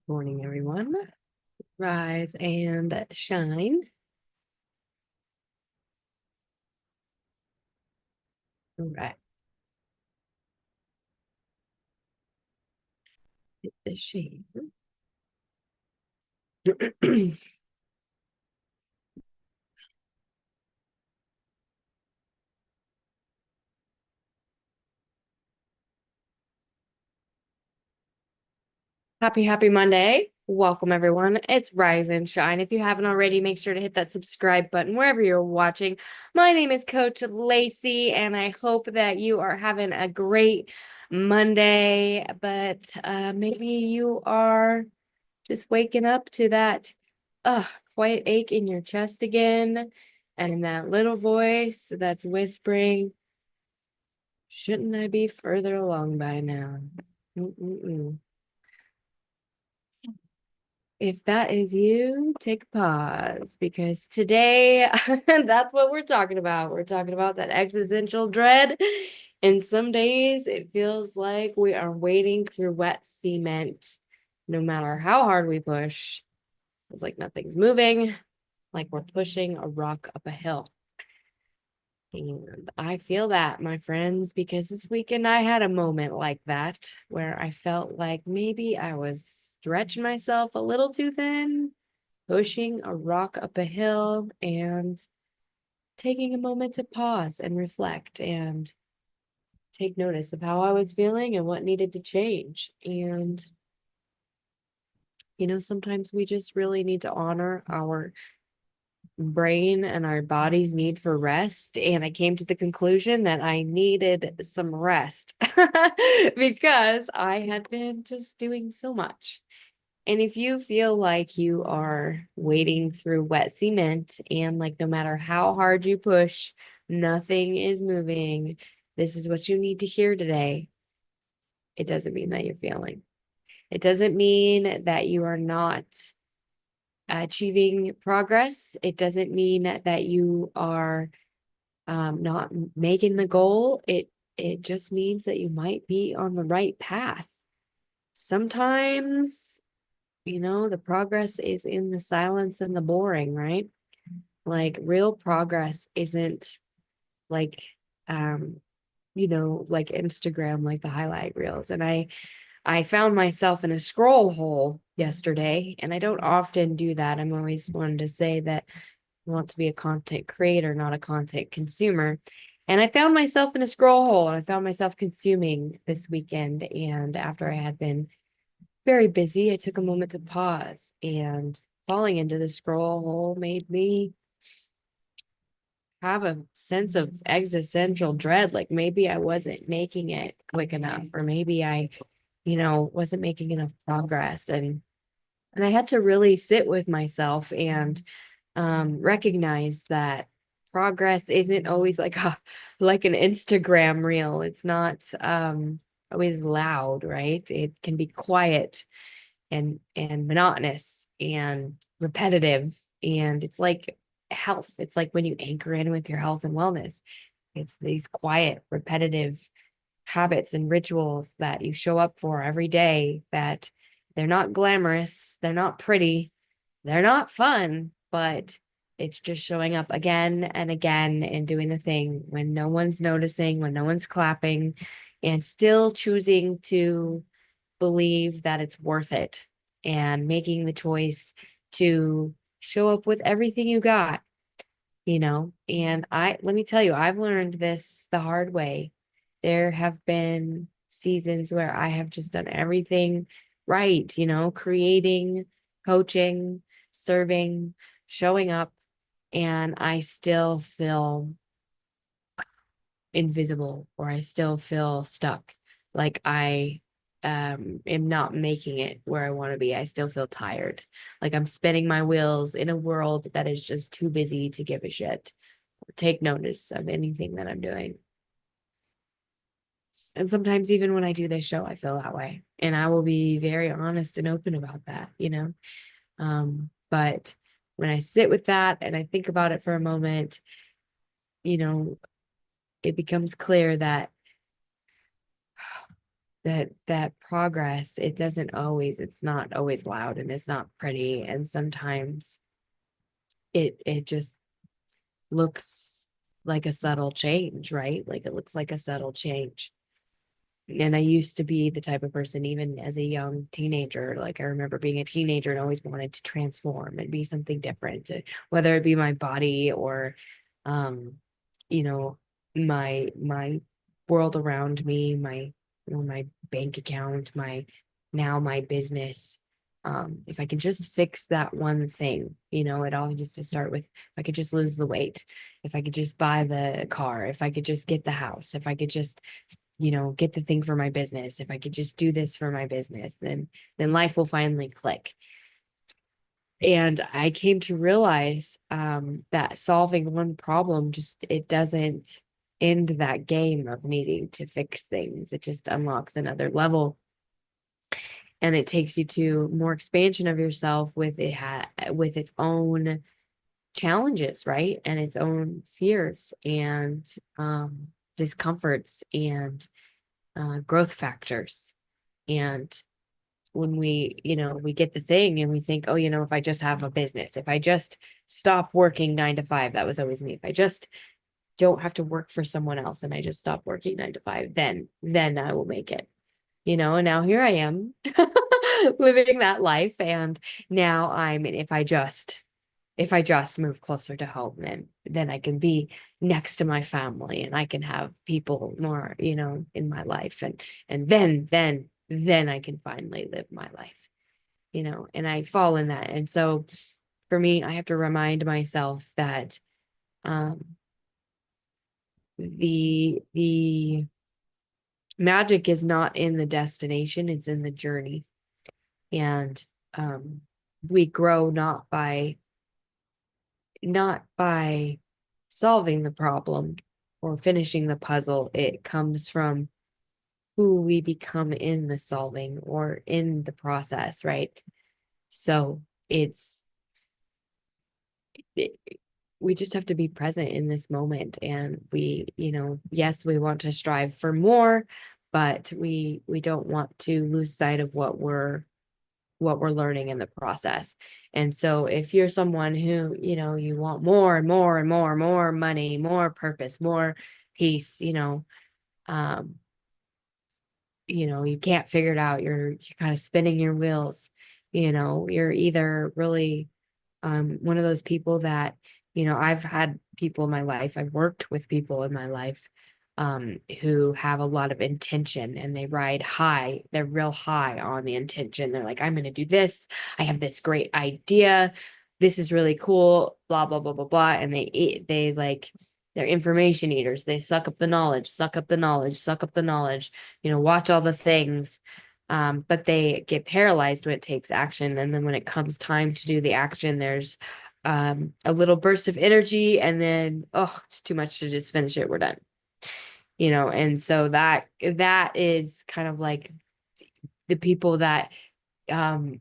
Morning, everyone. Rise and shine. All right. Hit the shade. Happy Monday. Welcome, everyone. It's Rise and Shine. If you haven't already, make sure to hit that subscribe button wherever you're watching. My name is Coach Lacey, and I hope that you are having a great Monday. But maybe you are just waking up to that quiet ache in your chest again, and that little voice that's whispering, shouldn't I be further along by now? Mm-mm-mm. If that is you, take a pause because today that's what we're talking about. We're talking about that existential dread. And some days it feels like we are wading through wet cement. No matter how hard we push, it's like nothing's moving, like we're pushing a rock up a hill. And I feel that, my friends, because this weekend I had a moment like that where I felt like maybe I was stretching myself a little too thin, pushing a rock up a hill, and taking a moment to pause and reflect and take notice of how I was feeling and what needed to change. And, sometimes we just really need to honor our brain and our body's need for rest. And I came to the conclusion that I needed some rest because I had been just doing so much. And if you feel like you are wading through wet cement and like no matter how hard you push, nothing is moving, this is what you need to hear today. It doesn't mean that you're failing. It doesn't mean that you are not achieving progress. It doesn't mean that you are not making the goal. It just means that you might be on the right path. Sometimes, the progress is in the silence and the boring, right? Like real progress isn't like like Instagram, like the highlight reels. And I found myself in a scroll hole yesterday, and I don't often do that. I'm always one to say that I want to be a content creator, not a content consumer. And I found myself in a scroll hole, and I found myself consuming this weekend. And after I had been very busy, I took a moment to pause, and falling into the scroll hole made me have a sense of existential dread. Like maybe I wasn't making it quick enough, or maybe I wasn't making enough progress. And I had to really sit with myself and recognize that progress isn't always like an Instagram reel. It's not always loud, right? It can be quiet and monotonous and repetitive. And it's like health. It's like when you anchor in with your health and wellness. It's these quiet, repetitive habits and rituals that you show up for every day, that they're not glamorous, they're not pretty, they're not fun, but it's just showing up again and again and doing the thing when no one's noticing, when no one's clapping, and still choosing to believe that it's worth it and making the choice to show up with everything you got. And let me tell you, I've learned this the hard way. There have been seasons where I have just done everything right, creating, coaching, serving, showing up, and I still feel invisible, or I still feel stuck. Like I am not making it where I want to be. I still feel tired. Like I'm spinning my wheels in a world that is just too busy to give a shit or take notice of anything that I'm doing. And sometimes even when I do this show, I feel that way. And I will be very honest and open about that. But when I sit with that and I think about it for a moment, you know, it becomes clear that that progress, it's not always loud, and it's not pretty, and sometimes it just looks like a subtle change, right? Like it looks like a subtle change. And I used to be the type of person, even as a young teenager, like I remember being a teenager and always wanted to transform and be something different, whether it be my body or, um, you know, my world around me, my bank account, my business. If I could just fix that one thing, it all used to start with if I could just lose the weight, if I could just buy the car, if I could just get the house, if I could just get the thing for my business. If I could just do this for my business, then life will finally click. And I came to realize that solving one problem it doesn't end that game of needing to fix things. It just unlocks another level, and it takes you to more expansion of yourself with its own challenges, right? And its own fears and discomforts and growth factors. And when we get the thing and we think, oh, if I just have a business, if I just stop working 9 to 5, that was always me. If I just don't have to work for someone else and I just stop working 9 to 5, then I will make it. And now here I am living that life. And now if I just move closer to home, then I can be next to my family and I can have people more, in my life. And then I can finally live my life, and I fall in that. And so for me, I have to remind myself that um the magic is not in the destination, it's in the journey. And um we grow not by solving the problem or finishing the puzzle. It comes from who we become in the solving or in the process, right? So it's it, we just have to be present in this moment, and yes, we want to strive for more, but we don't want to lose sight of what we're learning in the process. And so if you're someone who, you want more and more and more, more money, more purpose, more peace, um, you can't figure it out. You're kind of spinning your wheels. You're either really one of those people that, I've had people in my life, I've worked with people in my life who have a lot of intention, and they ride high. They're real high on the intention. They're like, I'm going to do this. I have this great idea. This is really cool, blah, blah, blah, blah, blah. And they like, they're information eaters. They suck up the knowledge, suck up the knowledge, suck up the knowledge, watch all the things. But they get paralyzed when it takes action. And then when it comes time to do the action, there's a little burst of energy, and then, oh, it's too much to just finish it. We're done. And so that is kind of like the people that um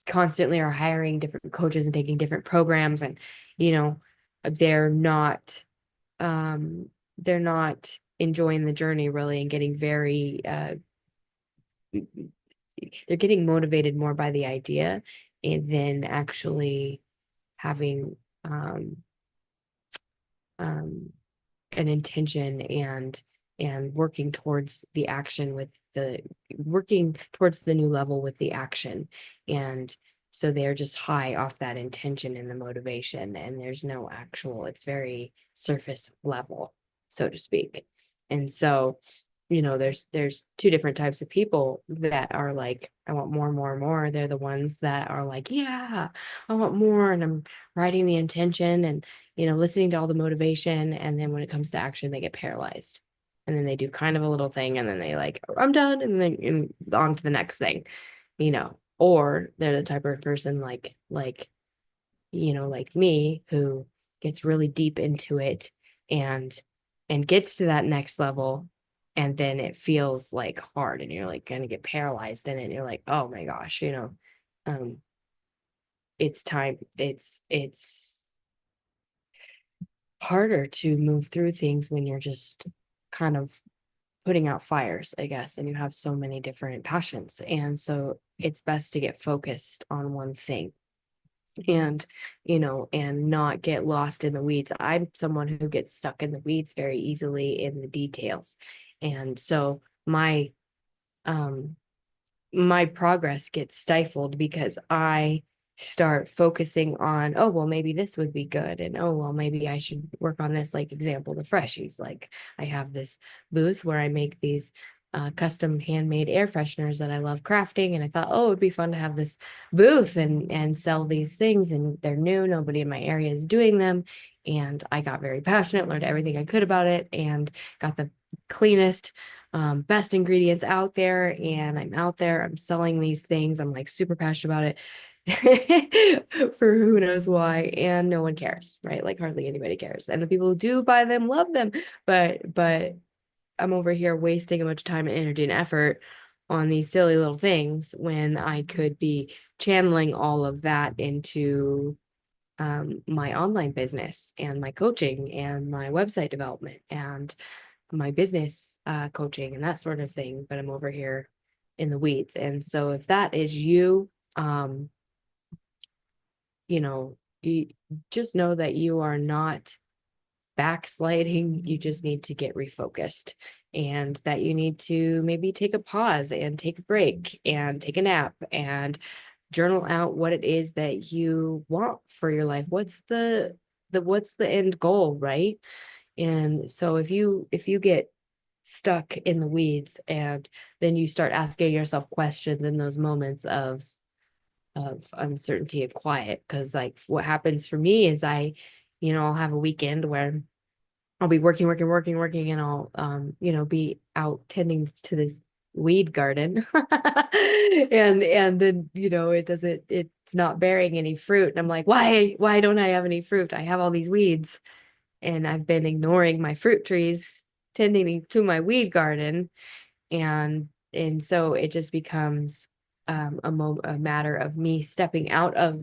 constantly are hiring different coaches and taking different programs, and you know they're not they're not enjoying the journey really, and getting very they're getting motivated more by the idea and then actually having um an intention and working towards the new level with the action. And so they're just high off that intention and the motivation, and there's no actual, it's very surface level, so to speak. And so there's two different types of people that are like, I want more, more, more. They're the ones that are like, yeah, I want more, and I'm writing the intention and listening to all the motivation. And then when it comes to action, they get paralyzed. And then they do kind of a little thing, and then they like, I'm done, and then on to the next thing, or they're the type of person like me, who gets really deep into it and gets to that next level, and then it feels like hard, and you're like gonna get paralyzed in it, and you're like, oh my gosh, um it's time, it's harder to move through things when you're just kind of putting out fires, I guess, and you have so many different passions. And so it's best to get focused on one thing and, and not get lost in the weeds. I'm someone who gets stuck in the weeds very easily in the details. And so um my progress gets stifled because I start focusing on, oh, well, maybe this would be good. And oh, well, maybe I should work on this. Like, example, the freshies. Like, I have this booth where I make these custom handmade air fresheners that I love crafting. And I thought, oh, it'd be fun to have this booth and sell these things. And they're new. Nobody in my area is doing them. And I got very passionate, learned everything I could about it, and got the cleanest best ingredients out there, and I'm out there, I'm selling these things. I'm like super passionate about it for who knows why, and no one cares, right? Like hardly anybody cares. And the people who do buy them love them, but I'm over here wasting a bunch of time and energy and effort on these silly little things when I could be channeling all of that into my online business and my coaching and my website development and my business coaching and that sort of thing, but I'm over here in the weeds. And so if that is you, you just know that you are not backsliding. You just need to get refocused, and that you need to maybe take a pause and take a break and take a nap and journal out what it is that you want for your life. What's the end goal, right? And so if you get stuck in the weeds and then you start asking yourself questions in those moments of uncertainty and quiet, because like what happens for me is I'll have a weekend where I'll be working, and I'll be out tending to this weed garden and then it's not bearing any fruit, and I'm like, why don't I have any fruit? I have all these weeds, and I've been ignoring my fruit trees, tending to my weed garden, and so it just becomes a matter of me stepping out of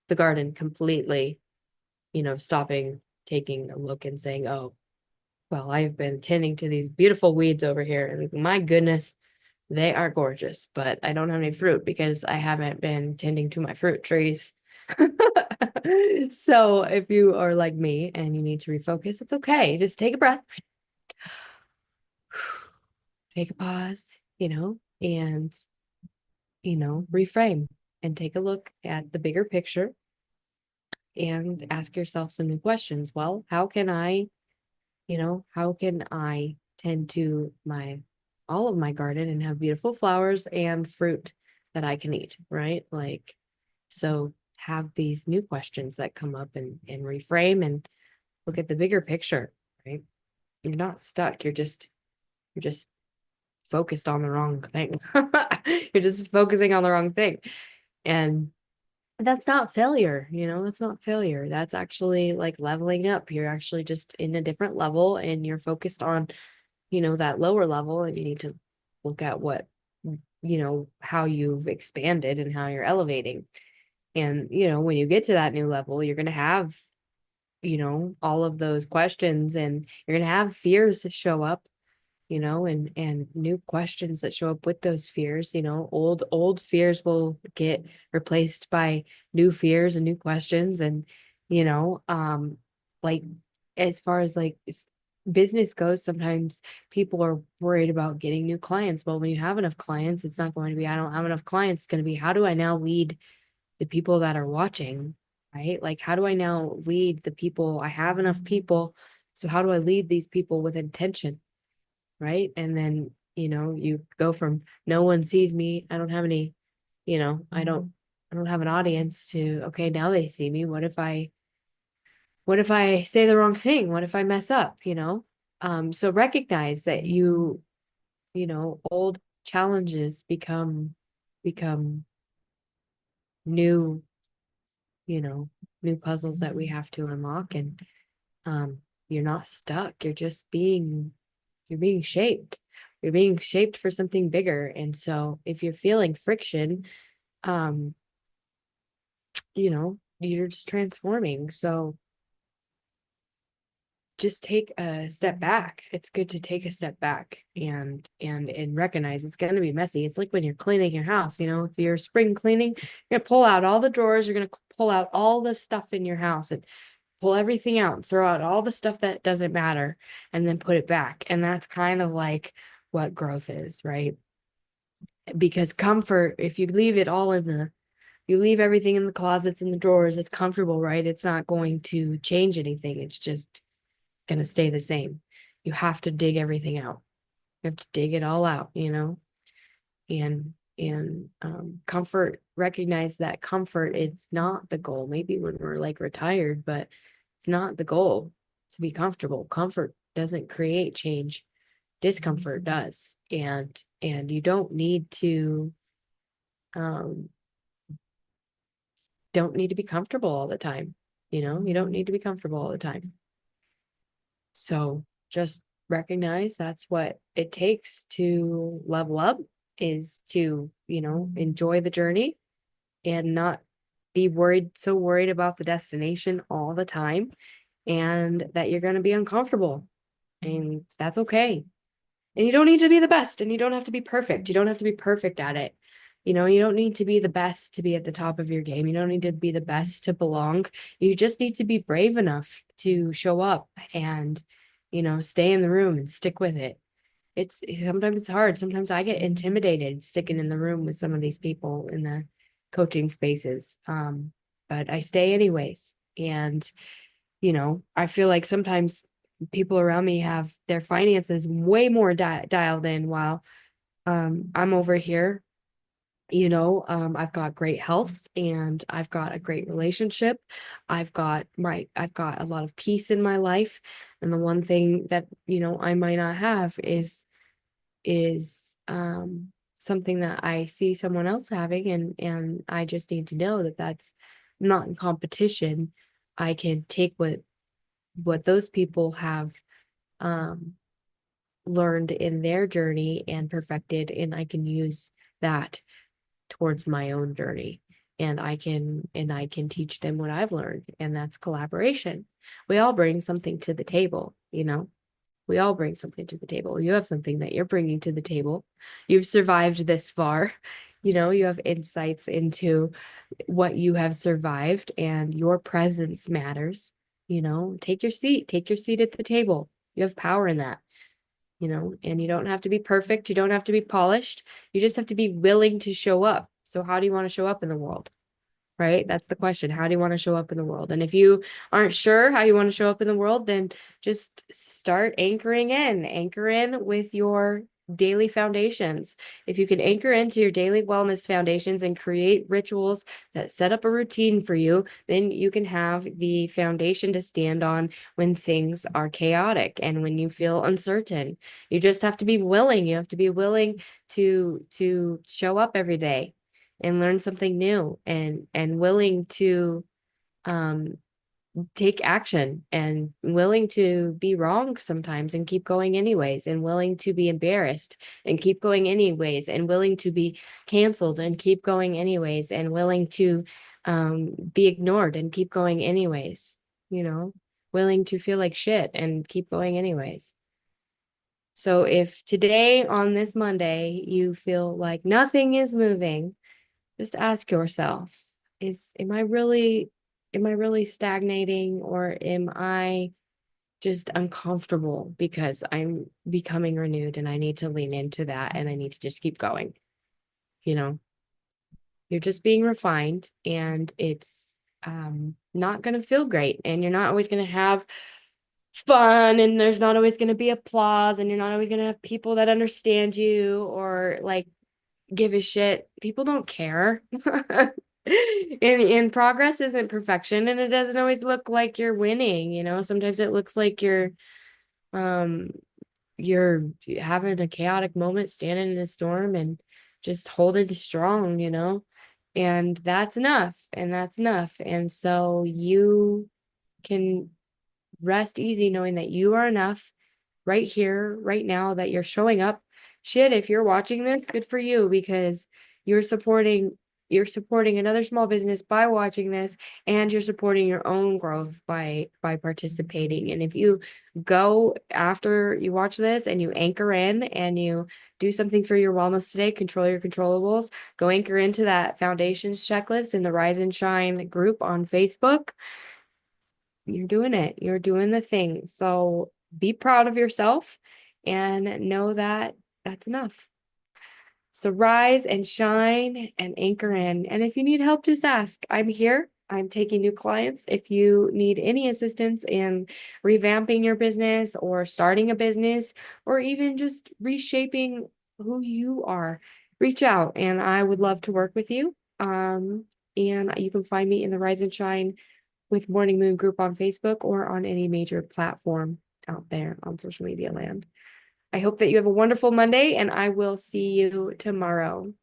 the garden completely, stopping, taking a look, and saying, oh, well, I've been tending to these beautiful weeds over here, and my goodness, they are gorgeous, but I don't have any fruit because I haven't been tending to my fruit trees. So if you are like me and you need to refocus, it's okay. Just take a breath, take a pause, and, reframe and take a look at the bigger picture and ask yourself some new questions. Well, how can I tend to all of my garden and have beautiful flowers and fruit that I can eat, right? Like, so have these new questions that come up and reframe and look at the bigger picture, right? You're not stuck. You're just focused on the wrong thing. You're just focusing on the wrong thing. And that's not failure, that's not failure. That's actually like leveling up. You're actually just in a different level and you're focused on, that lower level, and you need to look at how you've expanded and how you're elevating. And, when you get to that new level, you're going to have, all of those questions, and you're going to have fears show up, and new questions that show up with those fears. Old fears will get replaced by new fears and new questions. And like, as far as like business goes, sometimes people are worried about getting new clients. Well, when you have enough clients, it's not going to be, I don't have enough clients. It's going to be, how do I now lead the people that are watching, right? Like, how do I now lead the people? I have enough people, so how do I lead these people with intention? Right. And then, you go from no one sees me, I don't have any, I don't have an audience, to, okay, now they see me. What if I say the wrong thing? What if I mess up? So recognize that old challenges become new, you know, new puzzles that we have to unlock. And you're not stuck. You're being shaped. You're being shaped for something bigger. And so if you're feeling friction, um, you're just transforming. So just take a step back. It's good to take a step back and recognize it's going to be messy. It's like when you're cleaning your house, if you're spring cleaning, you're going to pull out all the drawers, you're going to pull out all the stuff in your house and pull everything out and throw out all the stuff that doesn't matter and then put it back. And that's kind of like what growth is, right? Because comfort, if you leave it all you leave everything in the closets and the drawers, it's comfortable, right? It's not going to change anything. It's just going to stay the same. You have to dig everything out. You have to dig it all out, and comfort, recognize that comfort, it's not the goal. Maybe when we're like retired, but it's not the goal to be comfortable. Comfort doesn't create change. Discomfort does. And you um don't need to be comfortable all the time. You don't need to be comfortable all the time. So just recognize that's what it takes to level up, is to, enjoy the journey and not be so worried about the destination all the time, and that you're going to be uncomfortable, and that's okay. And you don't need to be the best, and you don't have to be perfect. You don't have to be perfect at it. You don't need to be the best to be at the top of your game. You don't need to be the best to belong. You just need to be brave enough to show up and, stay in the room and stick with it. It's sometimes it's hard. Sometimes I get intimidated sticking in the room with some of these people in the coaching spaces. But I stay anyways. And, I feel like sometimes people around me have their finances way more dialed in, while I'm over here. I've got great health and I've got a great relationship. I've got a lot of peace in my life. And the one thing that, I might not have is something that I see someone else having, and I just need to know that that's not in competition. I can take what those people have um learned in their journey and perfected, and I can use that towards my own journey, and I can teach them what I've learned, and that's collaboration. We all bring something to the table. We all bring something to the table. You have something that you're bringing to the table. You've survived this far. You have insights into what you have survived, and your presence matters. Take your seat at the table. You have power in that. And you don't have to be perfect. You don't have to be polished. You just have to be willing to show up. So how do you want to show up in the world? Right? That's the question. How do you want to show up in the world? And if you aren't sure how you want to show up in the world, then just start anchoring in. Anchor in with your daily foundations. If you can anchor into your daily wellness foundations and create rituals that set up a routine for you, then you can have the foundation to stand on when things are chaotic and when you feel uncertain. You just have to be willing. You have to be willing to show up every day and learn something new, and willing to um take action, and willing to be wrong sometimes and keep going anyways, and willing to be embarrassed and keep going anyways, and willing to be canceled and keep going anyways, and willing to be ignored and keep going anyways, willing to feel like shit and keep going anyways. So if today on this Monday you feel like nothing is moving, just ask yourself, am I really stagnating, or am I just uncomfortable because I'm becoming renewed and I need to lean into that and I need to just keep going? You know, you're just being refined, and it's not going to feel great, and you're not always going to have fun, and there's not always going to be applause, and you're not always going to have people that understand you or like give a shit. People don't care. And progress isn't perfection, and it doesn't always look like you're winning. Sometimes it looks like um you're having a chaotic moment, standing in a storm and just holding strong, and that's enough, and so you can rest easy knowing that you are enough right here, right now, that you're showing up. Shit, if you're watching this, good for you, because you're supporting you're supporting another small business by watching this, and you're supporting your own growth by participating. And if you go after you watch this and you anchor in and you do something for your wellness today, control your controllables, go anchor into that foundations checklist in the Rise and Shine group on Facebook, you're doing it. You're doing the thing. So be proud of yourself and know that that's enough. So rise and shine and anchor in. And if you need help, just ask. I'm here. I'm taking new clients. If you need any assistance in revamping your business or starting a business or even just reshaping who you are, reach out and I would love to work with you. And you can find me in the Rise and Shine with Morning Moon group on Facebook or on any major platform out there on social media land. I hope that you have a wonderful Monday and I will see you tomorrow.